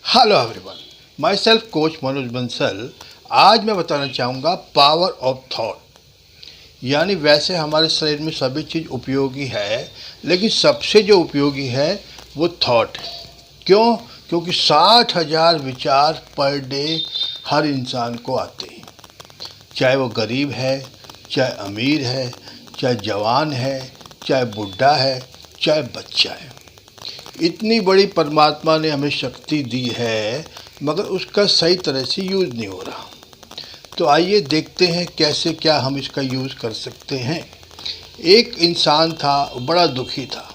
Hello everyone, my self coach Manoj Bansal. आज मैं बताना चाहूँगा पावर ऑफ थॉट। यानी वैसे हमारे शरीर में सभी चीज़ उपयोगी है, लेकिन सबसे जो उपयोगी है वो थॉट है। क्यों? क्योंकि 60,000 विचार पर डे हर इंसान को आते हैं। चाहे वो गरीब है, चाहे अमीर है, चाहे जवान है, चाहे बुढ़ा है, चाहे बच्चा है। इतनी बड़ी परमात्मा ने हमें शक्ति दी है, मगर उसका सही तरह से यूज़ नहीं हो रहा। तो आइए देखते हैं कैसे क्या हम इसका यूज़ कर सकते हैं। एक इंसान था, बड़ा दुखी था।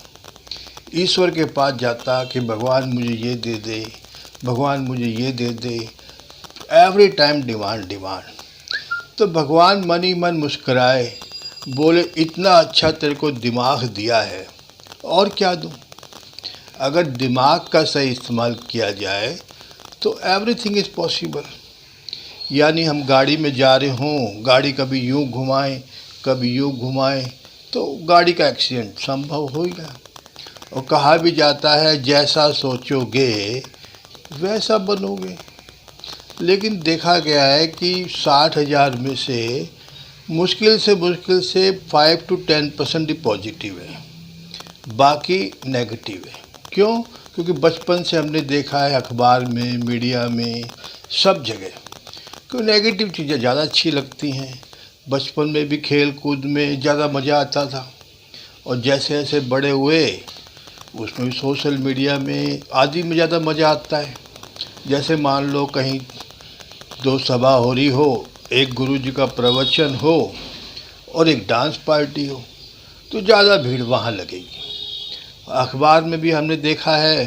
ईश्वर के पास जाता कि भगवान मुझे ये दे दे, भगवान मुझे ये दे दे। Every time demand. तो भगवान मन ही मन मुस्कराए, बोले इतना अच्छा तेरे को दिमाग दिया है, और क्या दूँ। अगर दिमाग का सही इस्तेमाल किया जाए तो एवरीथिंग इज़ पॉसिबल। यानी हम गाड़ी में जा रहे हों, गाड़ी कभी यूँ घुमाएं, कभी यूँ घुमाएं, तो गाड़ी का एक्सीडेंट संभव होगा। और कहा भी जाता है जैसा सोचोगे वैसा बनोगे। लेकिन देखा गया है कि 60,000 में से मुश्किल से 5 to 10% ही पॉजिटिव है, बाकी नेगेटिव है। क्यों? क्योंकि बचपन से हमने देखा है अखबार में, मीडिया में, सब जगह क्यों नेगेटिव चीज़ें ज़्यादा अच्छी लगती हैं। बचपन में भी खेल कूद में ज़्यादा मज़ा आता था, और जैसे जैसे बड़े हुए उसमें भी सोशल मीडिया में आदि में ज़्यादा मज़ा आता है। जैसे मान लो कहीं दो सभा हो रही हो, एक गुरु जी का प्रवचन हो और एक डांस पार्टी हो, तो ज़्यादा भीड़ वहाँ लगेगी। अखबार में भी हमने देखा है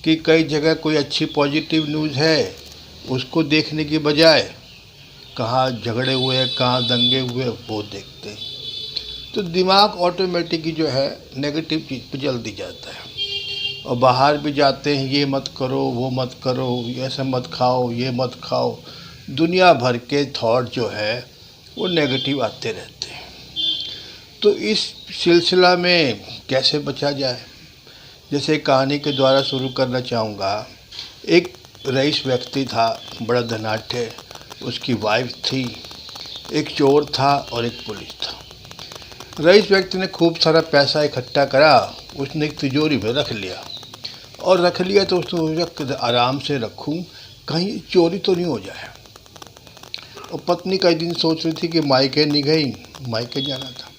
कि कई जगह कोई अच्छी पॉजिटिव न्यूज़ है, उसको देखने की बजाय कहाँ झगड़े हुए, कहाँ दंगे हुए, वो देखते हैं। तो दिमाग ऑटोमेटिक जो है नेगेटिव चीज़ पे जल्दी जाता है। और बाहर भी जाते हैं, ये मत करो, वो मत करो, ऐसा मत खाओ, ये मत खाओ। दुनिया भर के थॉट जो है वो नेगेटिव आते रहते हैं। तो इस सिलसिला में कैसे बचा जाए, जैसे कहानी के द्वारा शुरू करना चाहूँगा। एक रईस व्यक्ति था, बड़ा धनाढ्य, उसकी वाइफ थी, एक चोर था और एक पुलिस था। रईस व्यक्ति ने खूब सारा पैसा इकट्ठा करा, उसने एक तिजोरी में रख लिया। और रख लिया तो उसने सोचा आराम से रखूं, कहीं चोरी तो नहीं हो जाए। और पत्नी कई दिन सोच रही थी कि मायके नहीं गई, मायके जाना था।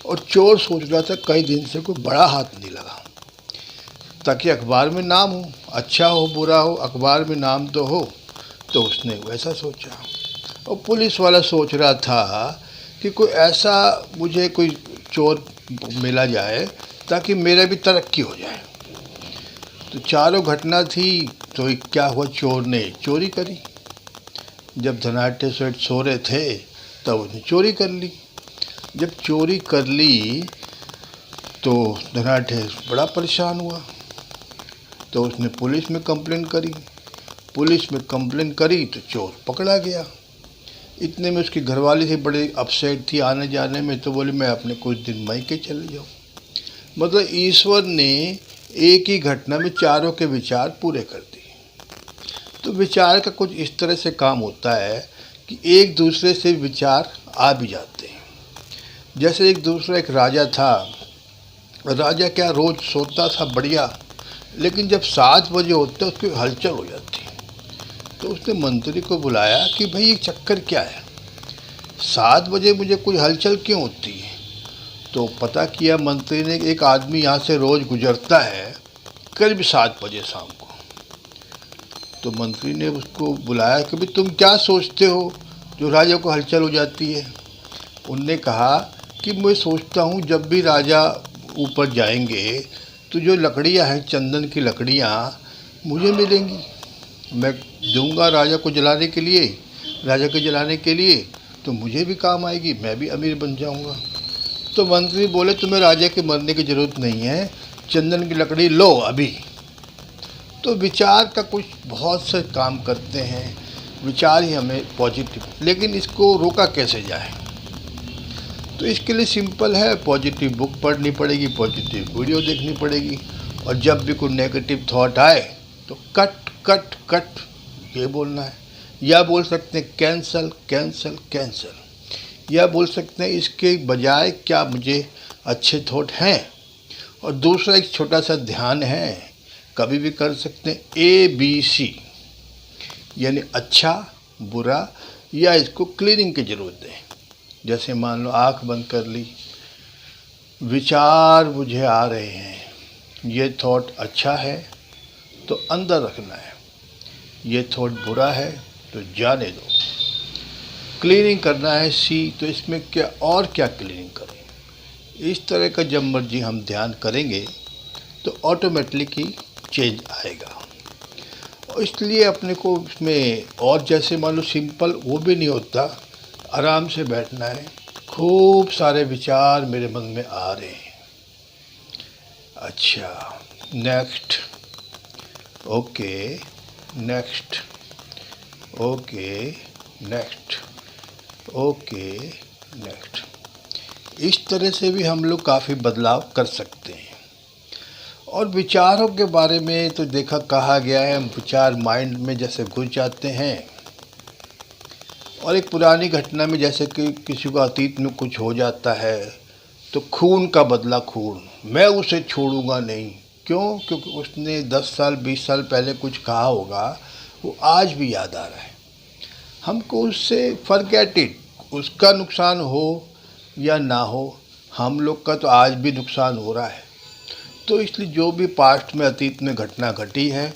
और चोर सोच रहा था कई दिन से कोई बड़ा हाथ नहीं लगा, ताकि अखबार में नाम हो, अच्छा हो बुरा हो, अखबार में नाम तो हो। तो उसने वैसा सोचा। और पुलिस वाला सोच रहा था कि कोई ऐसा मुझे कोई चोर मिला जाए ताकि मेरा भी तरक्की हो जाए। तो चारों घटना थी, तो क्या हुआ, चोर ने चोरी करी। जब धनाढ्य सेठ सो रहे थे तब उसने चोरी कर ली। जब चोरी कर ली तो धनाढ्य बड़ा परेशान हुआ। तो उसने पुलिस में कंप्लेन करी। पुलिस में कंप्लेन करी तो चोर पकड़ा गया। इतने में उसकी घरवाली थी, बड़ी अपसेट थी आने जाने में, तो बोली मैं अपने कुछ दिन मायके चले जाऊँ। मतलब ईश्वर ने एक ही घटना में चारों के विचार पूरे कर दिए। तो विचार का कुछ इस तरह से काम होता है कि एक दूसरे से विचार आ भी जाते हैं। जैसे एक राजा था। राजा क्या रोज़ सोता था बढ़िया, लेकिन जब 7 बजे होते उसकी हलचल हो जाती। तो उसने मंत्री को बुलाया कि भाई ये चक्कर क्या है, 7 बजे मुझे कोई हलचल क्यों होती है। तो पता किया मंत्री ने, एक आदमी यहाँ से रोज़ गुजरता है करीब 7 बजे शाम को। तो मंत्री ने उसको बुलाया कि भाई तुम क्या सोचते हो जो राजा को हलचल हो जाती है। उनने कहा कि मैं सोचता हूँ जब भी राजा ऊपर जाएंगे तो जो लकड़ियाँ हैं, चंदन की लकड़ियाँ मुझे मिलेंगी, मैं दूंगा राजा को जलाने के लिए, राजा को जलाने के लिए, तो मुझे भी काम आएगी, मैं भी अमीर बन जाऊंगा। तो मंत्री बोले तुम्हें राजा के मरने की ज़रूरत नहीं है, चंदन की लकड़ी लो अभी। तो विचार का कुछ बहुत से काम करते हैं, विचार ही हमें पॉजिटिव, लेकिन इसको रोका कैसे जाए। तो इसके लिए सिंपल है, पॉजिटिव बुक पढ़नी पड़ेगी, पॉजिटिव वीडियो देखनी पड़ेगी, और जब भी कोई नेगेटिव थॉट आए तो कट कट कट ये बोलना है, या बोल सकते हैं कैंसल कैंसल कैंसल, या बोल सकते हैं इसके बजाय क्या मुझे अच्छे थॉट हैं। और दूसरा एक छोटा सा ध्यान है, कभी भी कर सकते हैं ABC, यानी अच्छा बुरा, या इसको क्लीनिंग की ज़रूरत है। जैसे मान लो आँख बंद कर ली, विचार मुझे आ रहे हैं, ये थॉट अच्छा है तो अंदर रखना है, ये थॉट बुरा है तो जाने दो। क्लीनिंग करना है C, तो इसमें क्या और क्या क्लीनिंग करें। इस तरह का जब मर्जी हम ध्यान करेंगे तो ऑटोमेटिकली चेंज आएगा। और इसलिए अपने को इसमें, और जैसे मान लो सिंपल वो भी नहीं होता, आराम से बैठना है। खूब सारे विचार मेरे मन में आ रहे हैं, अच्छा next, okay next, okay next, okay next. इस तरह से भी हम लोग काफ़ी बदलाव कर सकते हैं। और विचारों के बारे में तो देखा कहा गया है, विचार माइंड में जैसे घुस जाते हैं, और एक पुरानी घटना में जैसे कि किसी को अतीत में कुछ हो जाता है तो खून का बदला खून, मैं उसे छोड़ूंगा नहीं। क्यों? क्योंकि उसने 10 साल 20 साल पहले कुछ कहा होगा, वो आज भी याद आ रहा है हमको। उससे फॉरगेट इट, उसका नुकसान हो या ना हो, हम लोग का तो आज भी नुकसान हो रहा है। तो इसलिए जो भी पास्ट में अतीत में घटना घटी है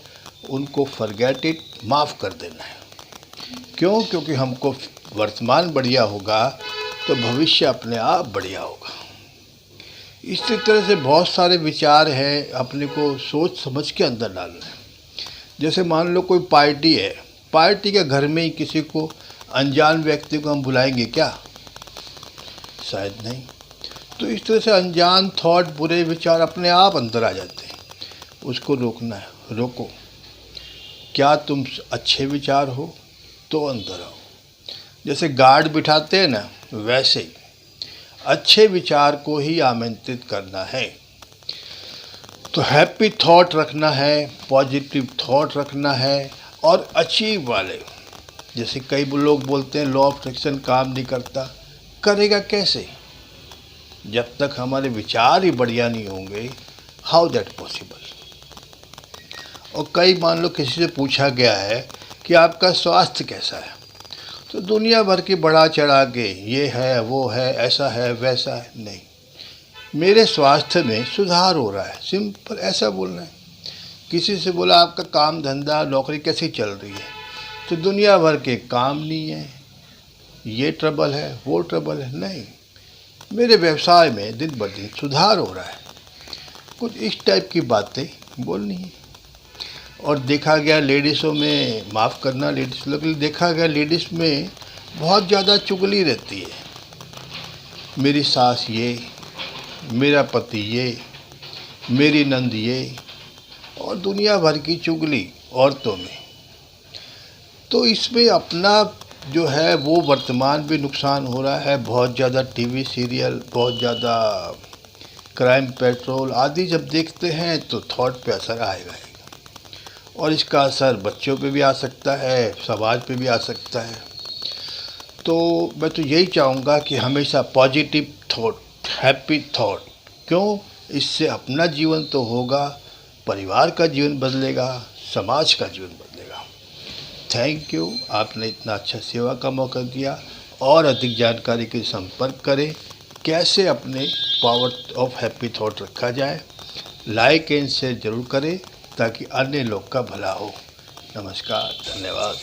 उनको फॉरगेट इट, माफ़ कर देना है। क्यों? क्योंकि हमको वर्तमान बढ़िया होगा तो भविष्य अपने आप बढ़िया होगा। इसी तरह से बहुत सारे विचार हैं, अपने को सोच समझ के अंदर डालना है। जैसे मान लो कोई पार्टी है, पार्टी के घर में ही किसी को, अनजान व्यक्ति को हम बुलाएंगे क्या? शायद नहीं। तो इस तरह से अनजान थॉट, बुरे विचार अपने आप अंदर आ जाते हैं। उसको रोकना है, रोको। क्या तुम अच्छे विचार हो तो अंदर आओ। जैसे गार्ड बिठाते हैं ना, वैसे ही अच्छे विचार को ही आमंत्रित करना है। तो हैप्पी थॉट रखना है, पॉजिटिव थॉट रखना है, और अचीव वाले। जैसे कई लोग बोलते हैं लॉ ऑफ अट्रैक्शन काम नहीं करता, करेगा कैसे? जब तक हमारे विचार ही बढ़िया नहीं होंगे, हाउ दैट पॉसिबल। और कई मान लो किसी से पूछा गया है कि आपका स्वास्थ्य कैसा है, तो दुनिया भर की बढ़ा चढ़ा के ये है वो है, ऐसा है वैसा है, नहीं, मेरे स्वास्थ्य में सुधार हो रहा है, सिंपल ऐसा बोलना है। किसी से बोला आपका काम धंधा नौकरी कैसी चल रही है, तो दुनिया भर के काम नहीं है, ये ट्रबल है वो ट्रबल है, नहीं, मेरे व्यवसाय में दिन ब दिन सुधार हो रहा है। कुछ इस टाइप की बातें बोलनी है। और देखा गया लेडीज़ों में, माफ़ करना लेडीज़ लोग, देखा गया लेडीज़ में बहुत ज़्यादा चुगली रहती है। मेरी सास ये, मेरा पति ये, मेरी नंद ये, और दुनिया भर की चुगली औरतों में। तो इसमें अपना जो है वो वर्तमान भी नुकसान हो रहा है। बहुत ज़्यादा टीवी सीरियल, बहुत ज़्यादा क्राइम पेट्रोल आदि जब देखते हैं तो थॉट पे असर आएगा, और इसका असर बच्चों पे भी आ सकता है, समाज पे भी आ सकता है। तो मैं तो यही चाहूँगा कि हमेशा पॉजिटिव थॉट, हैप्पी थॉट। क्यों? इससे अपना जीवन तो होगा, परिवार का जीवन बदलेगा, समाज का जीवन बदलेगा। थैंक यू, आपने इतना अच्छा सेवा का मौका दिया। और अधिक जानकारी के लिए संपर्क करें, कैसे अपने पावर ऑफ हैप्पी थॉट रखा जाए। लाइक एंड शेयर जरूर करें ताकि अन्य लोग का भला हो। नमस्कार, धन्यवाद।